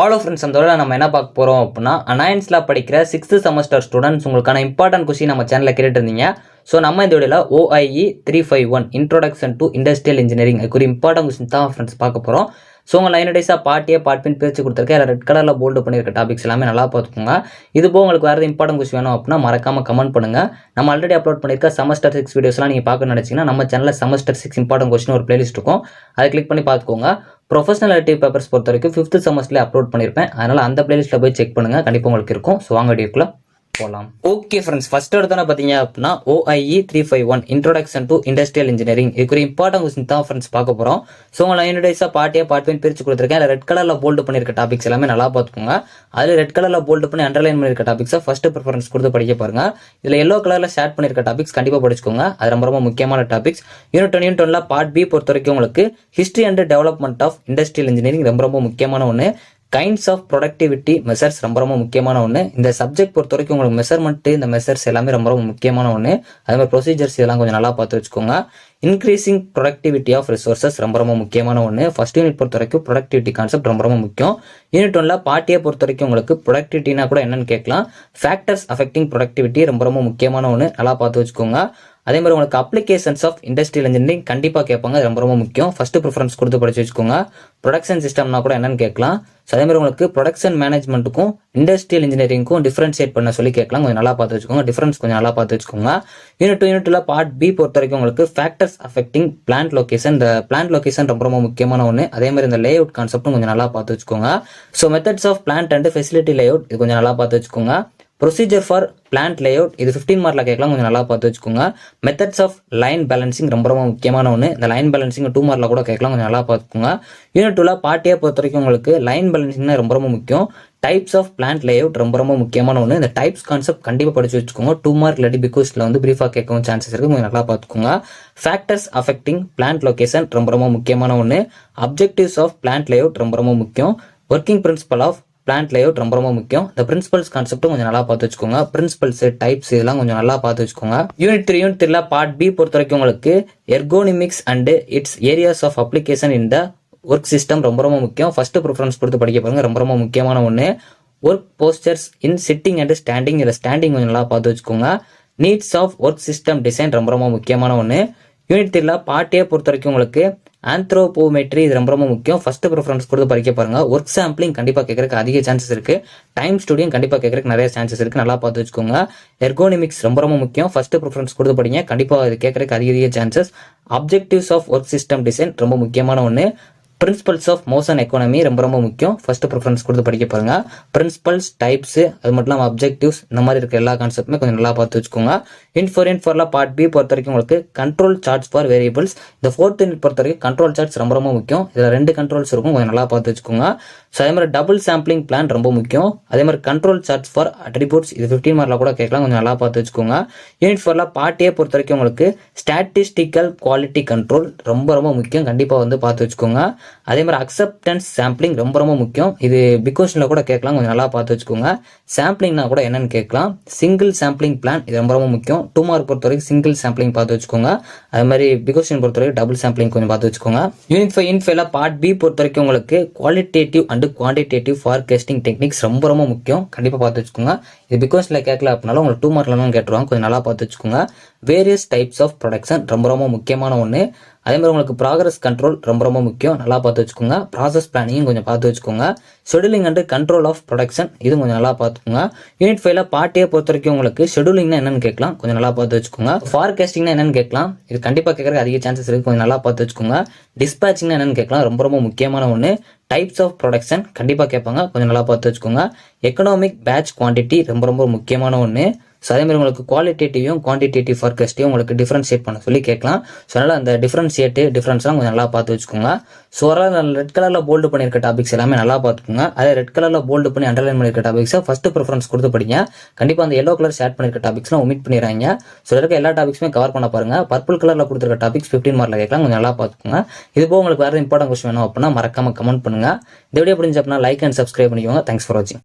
All of friends அந்த நம்ம என்ன பார்க்க போகிறோம் அப்படின்னா அனாயன்ஸில் படிக்கிற 6th செமஸ்டர் ஸ்டூடெண்ட்ஸ் உங்களுக்கான இம்பார்ட்டன்ட் கொஸ்டின் நம்ம சேனலில் கேட்டுட்டு இருந்தீங்க. ஸோ நம்ம இந்த வீடியோவில் OIE 351 introduction to industrial engineering அதுக்கு இம்பார்ட்டன்ட் கொஸ்டின் தான் ஃப்ரெண்ட்ஸ் பார்க்க போகிறோம். ஸோ உங்கள் 9 டேஸாக பார்ட்டியாக பார்ட்பின் பிரித்து கொடுத்துருக்கேன். ரெட் கலரில் போல்டு பண்ணியிருக்க டாபிக்ஸ் எல்லாமே நல்லா பார்த்துக்கோங்க. இது போக உங்களுக்கு வேறு இம்பார்ட்டன்ட் கொஸ்டின் வேணும் அப்படின்னா மறக்காமல் கமெண்ட் பண்ணுங்கள். நம்ம ஆல்ரெடி அப்லோட் பண்ணியிருக்க செமஸ்டர் 6 வீடியோஸ்லாம் நீங்கள் பார்க்க நினச்சிங்கன்னா நம்ம சேனலில் செமஸ்டர் 6 இம்பார்ட்டன்ட் கொஸ்டின் ஒரு பிளேலிஸ்ட் இருக்கும், அதை கிளிக் பண்ணி பார்த்துக்கோங்க. ப்ரொஃபஷனல் எலக்டிவ் பேப்பர்ஸ் பொறுத்த வரைக்கும் 5th செமஸ்டர்ல அப்லோட் பண்ணியிருப்பேன், அதனால் அந்த பிளேலிஸ்ட்டில் போய் செக் பண்ணுங்கள், கண்டிப்பாக உங்களுக்கு இருக்கும். ஸோ வாங்க வீடியோக்குள்ள போகலாம். ஓகே ஃப்ரெண்ட்ஸ், ஃபர்ஸ்ட் எடுத்தோன்னா பார்த்தீங்க அப்படின்னா OIE 351 introduction to industrial engineering இதுக்கு ஒரு இம்பார்ட்டன்ட் கொஸ்டின் தான் ஃப்ரெண்ட்ஸ் பார்க்க போகிறோம். ஸோ உங்களை 9 டேஸாக பார்ட்டியாக பார்ட்பின் பிரித்து கொடுத்துருக்கேன். அதில் ரெட் கலரில் போல்டு பண்ணியிருக்க டாபிக்ஸ் எல்லாமே நல்லா பார்த்துக்கோங்க. அதில் ரெட் கலரில் போல்டு பண்ணி அண்டர்லைன் பண்ணியிருக்க டாபிக்ஸை ஃபர்ஸ்ட் ப்ரிஃபரன்ஸ் கொடுத்து படிக்க பாருங்க. இதில் எல்லோ கலரில் ஷேர் பண்ணியிருக்க டாபிக்ஸ் கண்டிப்பாக படிச்சுக்கோங்க, அது ரொம்ப ரொம்ப முக்கியமான டாபிக்ஸ். யூனிட் 1 பார்ட் பி பொறுத்த வரைக்கும் உங்களுக்கு history and development of industrial engineering ரொம்ப ரொம்ப முக்கியமான ஒன்று. கைண்ட்ஸ் ஆஃப் ப்ரொடக்டிவிட்டி மெஷர்ஸ் ரொம்ப ரொம்ப முக்கியமான ஒன்று. இந்த சப்ஜெக்ட் பொறுத்த வரைக்கும் உங்களுக்கு மெஷர்மெண்ட் இந்த மெஷர்ஸ் எல்லாமே ரொம்ப ரொம்ப முக்கியமான ஒன்று. அதே மாதிரி ப்ரொசீஜர்ஸ் இதெல்லாம் கொஞ்சம் நல்லா பார்த்து வச்சுக்கோங்க. இன்க்ரீசிங் ப்ரொடக்டிவிட்டி ஆஃப் ரிசோர்சஸ் ரொம்ப ரொம்ப முக்கியமான ஒன்று. ஃபர்ஸ்ட் யூனிட் பொறுத்த வரைக்கும் ப்ரொடக்டிவிட்டி கான்செப்ட் ரொம்ப ரொம்ப முக்கியம். யூனிட் 1 பார்ட்டியை பொறுத்த வரைக்கும் உங்களுக்கு ப்ரொடக்டிவிட்டினா கூட என்னன்னு கேட்கலாம். ஃபேக்டர்ஸ் அஃபெக்டிங் ப்ரொடக்டிவிட்டி ரொம்ப ரொம்ப முக்கியமான ஒன்று, நல்லா பார்த்து வச்சுக்கோங்க. அதே மாதிரி உங்களுக்கு அப்ளிகேஷன்ஸ் ஆஃப் இண்டஸ்ட்ரியல் இன்ஜினியரிங் கண்டிப்பாக கேட்பாங்க, ரொம்ப ரொம்ப முக்கியம். ஃபர்ஸ்ட் ப்ரிஃபரன்ஸ் கொடுத்து படிச்சு வச்சுக்கோங்க. ப்ரொடக்ஷன் சிஸ்டம்னா கூட என்னன்னு கேட்கலாம். ஸோ அதே மாதிரி உங்களுக்கு ப்ரொடக்ஷன் மேனேஜ்மெண்ட்டுக்கும் இண்டஸ்ட்ரியல் இன்ஜினியரிங்க்கும் டிஃபரன்ஷியேட் பண்ண சொல்லி கேட்கலாம், கொஞ்சம் நல்லா பார்த்து வச்சுக்கோங்க. டிஃபரன்ஸ் கொஞ்சம் நல்லா பார்த்து வச்சுக்கோங்க. யூனிட்ல பார்ட் பி பொறுத்த வரைக்கும் உங்களுக்கு ஃபேக்டர்ஸ் அஃபெக்டிங் பிளான்ட் லொகேஷன், இந்த பிளான்ட் லொகேஷன் ரொம்ப ரொம்ப முக்கியமான ஒன்று. அதே மாதிரி இந்த லே அவுட் கான்செப்டும் கொஞ்சம் நல்லா பார்த்து வச்சுக்கோங்க. So methods of plant and facility layout இது கொஞ்சம் நல்லா பார்த்து வச்சுக்கோங்க. ப்ரொசீஜர் ஃபார் பிளான்ட் லேஅவுட் இது 15 மார்க்ல கேட்கலாம், கொஞ்சம் நல்லா பார்த்து வச்சுக்கோங்க. மெத்தட்ஸ் ஆஃப் லைன் பேலன்சிங் ரொம்ப ரொம்ப முக்கியமான ஒன்று. இந்த லைன் பேலன்சிங் 2 மார்க்ல கூட கேட்கலாம், கொஞ்சம் நல்லா பார்த்துக்கோங்க. யூனிட் 2 பார்ட்டியை பொறுத்த வரைக்கும் உங்களுக்கு லைன் பேலன்சிங்னா ரொம்ப ரொம்ப முக்கியம். டைப்ஸ் ஆஃப் பிளான்ட் லேஅவுட் ரொம்ப ரொம்ப முக்கியமான ஒன்று. இந்த டைப்ஸ் கான்செப்ட் கண்டிப்பாக படிச்சு வச்சுக்கோங்க. 2 மார்க் இல்லாட்டி பிகாஸ்ல வந்து பிரீஃபாக கேட்கவும் சான்சஸ் இருக்கு, கொஞ்சம் நல்லா பார்த்துக்கோங்க. ஃபேக்டர்ஸ் அஃபெக்டிங் பிளான்ட் லொகேஷன் ரொம்ப ரொம்ப முக்கியமான ஒன்று. அப்ஜெக்டிவ்ஸ் ஆஃப் பிளான்ட் லேஅவுட் ரொம்ப ரொம்ப முக்கியம். Working principle of plant layout ரொம்ப ரொம்ப முக்கியம். இந்த பிரின்சிபல்ஸ் கான்செப்டும் கொஞ்சம் நல்லா பார்த்து வச்சுக்கோங்க. பிரின்சிபல்ஸ் டைப்ஸ் இதெல்லாம் கொஞ்சம் நல்லா பார்த்து வச்சுக்கோங்க. யூனிட் 3 பார்ட் பி பொறுத்த வரைக்கும் உங்களுக்கு ergonomics and its areas of application in the work system ரொம்ப ரொம்ப முக்கியம். ஃபர்ஸ்ட் ப்ரிஃபரன்ஸ் கொடுத்து படிக்க பாருங்க, ரொம்ப ரொம்ப முக்கியமான ஒன்று. Work postures in sitting and standing, இதில் ஸ்டாண்டிங் கொஞ்சம் நல்லா பார்த்து வச்சுக்கோங்க. Needs of work system design ரொம்ப ரொம்ப முக்கியமான ஒன்று. யூனிட் 3 பார்ட்டியை பொறுத்த வரைக்கும் உங்களுக்கு ஆந்த்ரோபோமெட்ரி இது ரொம்ப ரொம்ப முக்கியம். ஃபர்ஸ்ட் ப்ரிஃபரன்ஸ் கொடுத்து படிக்க பாருங்க. ஒர்க் சாம்பிளிங் கண்டிப்பாக கேட்கறதுக்கு அதிக சான்சஸ் இருக்கு. டைம் ஸ்டூடியம் கண்டிப்பாக கேட்கறதுக்கு நிறைய சான்சஸ் இருக்கு, நல்லா பார்த்து வச்சுக்கோங்க. எர்கோனிமிக்ஸ் ரொம்ப ரொம்ப முக்கியம். ஃபர்ஸ்ட் ப்ரிஃபரன்ஸ் கொடுத்து படிங்க, கண்டிப்பாக இது கேட்கறதுக்கு அதிக chances. Objectives of work system design ரொம்ப முக்கியமான ஒன்று. பிரின்சிபல்ஸ் ஆஃப் மோஷன் எக்கானமி ரொம்ப ரொம்ப முக்கியம். ஃபர்ஸ்ட் ப்ரிஃபரன்ஸ் கொடுத்து படிக்க பாருங்க. பிரின்சிபல்ஸ் டைப்ஸ் அது மட்டும் இல்லாமல் அப்ஜெக்டிவ்ஸ் இந்த மாதிரி இருக்க எல்லா கான்செப்ட்டுமே கொஞ்சம் நல்லா பார்த்து வச்சுக்கோங்க. யூனிட் 4 பார்ட் பி பொறுத்த வரைக்கும் உங்களுக்கு கண்ட்ரோல் சார்ட்ஸ் ஃபார் வேரியபிள்ஸ், இந்த 4th யூனிட் பொறுத்த வரைக்கும் கண்ட்ரோல் சார்ட்ஸ் ரொம்ப ரொம்ப முக்கியம். இதில் 2 கண்ட்ரோல்ஸ் இருக்கும், கொஞ்சம் நல்லா பார்த்து வச்சுக்கோங்க. ஸோ அதே மாதிரி டபுள் சாம்பிளிங் பிளான் ரொம்ப முக்கியம். அதே மாதிரி கண்ட்ரோல் சார்ட்ஸ் ஃபார் அட்ரிபியூட்ஸ் இது 15 மார்க்ல கூட கேட்கலாம், கொஞ்சம் நல்லா பார்த்து வச்சுக்கோங்க. யூனிட் 4 பார்ட் ஏ பொறுத்த வரைக்கும் உங்களுக்கு ஸ்டாட்டிஸ்டிக்கல் குவாலிட்டி கண்ட்ரோல் ரொம்ப ரொம்ப முக்கியம், கண்டிப்பாக வந்து பார்த்து வச்சுக்கோங்க. அதே மாதிரி அக்செப்டன்ஸ் சாம்பிளிங் ரொம்ப ரொம்ப முக்கியம். இது பிகாஸ்ல கூட கேட்கலாம், கொஞ்சம் நல்லா பார்த்து வச்சுக்கோங்க. சாம்பிளிங்னா கூட என்னன்னு கேட்கலாம். சிங்கிள் சாம்பிளிங் பிளான் இது ரொம்ப ரொம்ப முக்கியம். 2 மார்க் பொறுத்த வரைக்கும் சிங்கிள் சாம்பிளிங் பார்த்து வச்சுக்கோங்க. அதே மாதிரி பிகாஸ்டின் பொறுத்த வரைக்கும் டபுள் சாம்பிளிங் கொஞ்சம் பார்த்து வச்சுக்கோங்க. யூனிட் 5 பார்ட் பி பொறுத்த வரைக்கும் உங்களுக்கு qualitative and quantitative forecasting techniques ரொம்ப ரொம்ப முக்கியம், கண்டிப்பாக பார்த்து வச்சுக்கோங்க. இது பிகாஸ்ல கேட்கல அப்படின்னாலும் உங்களுக்கு 2 மார்க்ல கேட்டுருவாங்க, கொஞ்சம் நல்லா பார்த்து வச்சுக்கோங்க. வேரியஸ் டைப்ஸ் ஆஃப் ப்ரொடக்ஷன் ரொம்ப ரொம்ப முக்கியமான ஒன்று. அதே மாதிரி உங்களுக்கு ப்ராக்ரஸ் கண்ட்ரோல் ரொம்ப ரொம்ப முக்கியம், நல்லா பார்த்து வச்சுக்கோங்க. ப்ராசஸ் பிளானிங் கொஞ்சம் பார்த்து வச்சுக்கோங்க. Scheduling and control of production இது கொஞ்சம் நல்லா பார்த்துக்கோங்க. யூனிட் 5 பார்ட்டியை பொறுத்த வரைக்கும் உங்களுக்கு ஷெடியூலிங்னா என்னன்னு கேட்கலாம், கொஞ்சம் நல்லா பார்த்து வச்சுக்கோங்க. ஃபார்காஸ்டிங்னா என்னன்னு கேட்கலாம், இது கண்டிப்பாக கேட்கறதுக்கு அதிக சான்சஸ் இருக்கு, கொஞ்சம் நல்லா பார்த்து வச்சுக்கோங்க. டிஸ்பேச்சிங்னா என்னன்னு கேட்கலாம், ரொம்ப ரொம்ப முக்கியமான ஒன்று. டைப்ஸ் ஆஃப் ப்ரொடக்ஷன் கண்டிப்பாக கேட்பாங்க, கொஞ்சம் நல்லா பார்த்து வச்சுக்கோங்க. எக்கனாமிக் பேட்ச் குவான்டிட்டி ரொம்ப ரொம்ப முக்கியமான ஒன்று. ஸோ அதே மாதிரி உங்களுக்கு குவாலிட்டேட்டிவும் குவான்டிடேட்டிவ் ஃபார்காஸ்ட்டையும் உங்களுக்கு டிஃபரன்ஷியேட் பண்ண சொல்லி கேட்கலாம். ஸோ அதனால் அந்த டிஃபரன்ஸ்லாம் கொஞ்சம் நல்லா பார்த்து வச்சுக்கோங்க. ஸோ ரெட் கலரில் போல்டு பண்ணியிருக்க டாபிக்ஸ் எல்லாமே நல்லா பார்த்துக்கோங்க. அதே ரெட் கலரில் போல்டு பண்ணி அண்டர்லைன் பண்ணியிருக்க டாபிக்ஸை ஃபர்ஸ்ட் ப்ரிஃபரன்ஸ் கொடுத்து படிங்க. கண்டிப்பாக அந்த எல்லோ கலர் ஷேட் பண்ணியிருக்க டாபிக்ஸ்லாம் ஒமிட் பண்ணிடுறாங்க. ஸோ இருக்க எல்லா டாபிக்ஸுமே கவர் பண்ண பாருங்க. பர்பிள் கலரில் கொடுத்துருக்க டாபிக்ஸ் 15 மார்க்ல கேட்கலாம், கொஞ்சம் நல்லா பார்த்துக்கோங்க. இது போக உங்களுக்கு வேறு இம்பார்ட்டன்ட் கொஸ்டின் வேணும் அப்படின்னா மறக்காம கமெண்ட் பண்ணுங்க. இந்த வீடியோ புரிஞ்சு அப்படின்னா லைக் அண்ட் சப்ஸ்கிரைப் பண்ணிக்கோங்க. தேங்க்ஸ் ஃபார் வாட்சிங்.